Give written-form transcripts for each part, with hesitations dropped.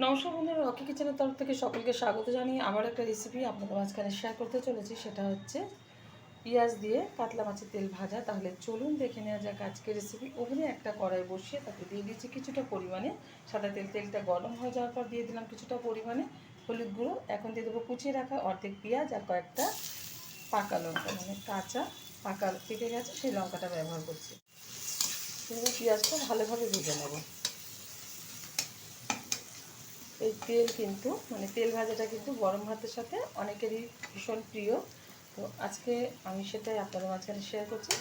নমস্কার বন্ধুরা, রকি কিচেনের তরফ থেকে সকলকে স্বাগত জানিয়ে আমার একটা রেসিপি আপনাদের মাঝখানে শেয়ার করতে চলেছি। সেটা হচ্ছে পেঁয়াজ দিয়ে কাতলা মাছের তেল ভাজা। তাহলে চলুন দেখে নেওয়া যাক আজকের রেসিপি। ওভেনে একটা কড়াই বসিয়ে তাতে দিয়ে দিয়েছি কিছুটা পরিমাণে সাদা তেল। তেলটা গরম হয়ে যাওয়ার পর দিয়ে দিলাম কিছুটা পরিমাণে হলুদ গুঁড়ো। এখন দিয়ে দেবো কুচিয়ে রাখা অর্ধেক পেঁয়াজ আর কয়েকটা পাকা লঙ্কা, মানে কাঁচা পাকা পেকে গেছে সেই লঙ্কাটা ব্যবহার করছি। পেঁয়াজটা ভালোভাবে ভেজে নেব। এই তেল কিন্তু তেল ভাজাটা কিন্তু গরম ভাতের সাথে অনেকেরই ভীষণ প্রিয়। তো আজকে আমি সেটাই আপনাদের মাঝখানে শেয়ার করছি।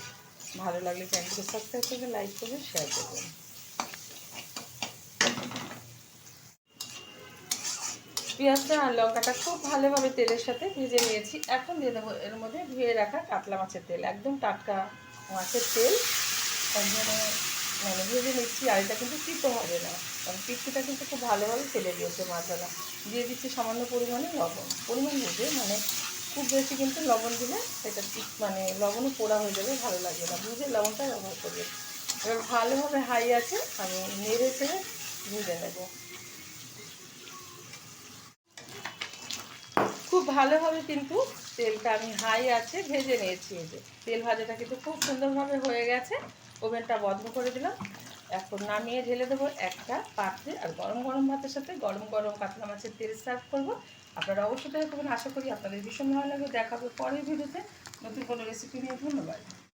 ভালো লাগলে চ্যানেলটিকে সাবস্ক্রাইব করবেন, লাইক করবেন, শেয়ার করবেন। পেঁয়াজটা আর লঙ্কাটা খুব ভালোভাবে তেলের সাথে ভেজে নিয়েছি। এখন দিয়ে দেবো এর মধ্যে ধুয়ে রাখা কাতলা মাছের তেল, একদম টাটকা মাছের তেল। ভেজে নিচ্ছি। আর এটা কিন্তু তিতো হবে না, কারণ পিঠটা কিন্তু খুব ভালোভাবে ফেলে দিয়েছে মশলা। দিয়ে দিচ্ছি সামান্য পরিমাণে লবণ, পরিমাণ বুঝে, খুব বেশি কিন্তু লবণ দিলে এটা লবণও পোড়া হয়ে যাবে, ভালো লাগবে না, বুঝে লবণটা ব্যবহার করবে। এবার ভালোভাবে হাই আছে আমি নেড়ে চেড়ে ভেজে নেব। খুব ভালোভাবে কিন্তু তেলটা আমি হাই আছে ভেজে নিয়েছি। এই যে তেল ভাজাটা কিন্তু খুব সুন্দরভাবে হয়ে গেছে। ওভেনটা বন্ধ করে দিলাম। এখন নামিয়ে ঢেলে দেবো একটা পাত্রে। আর গরম গরম ভাতের সাথে গরম গরম কাতলা মাছের তেল সার্ভ করবো। আপনারা অবশ্যই ট্রাই করবেন। আশা করি আপনাদের ভীষণ ভালো লাগবে। দেখাবো পরের ভিডিওতে নতুন কোনো রেসিপি নিয়ে। ধন্যবাদ।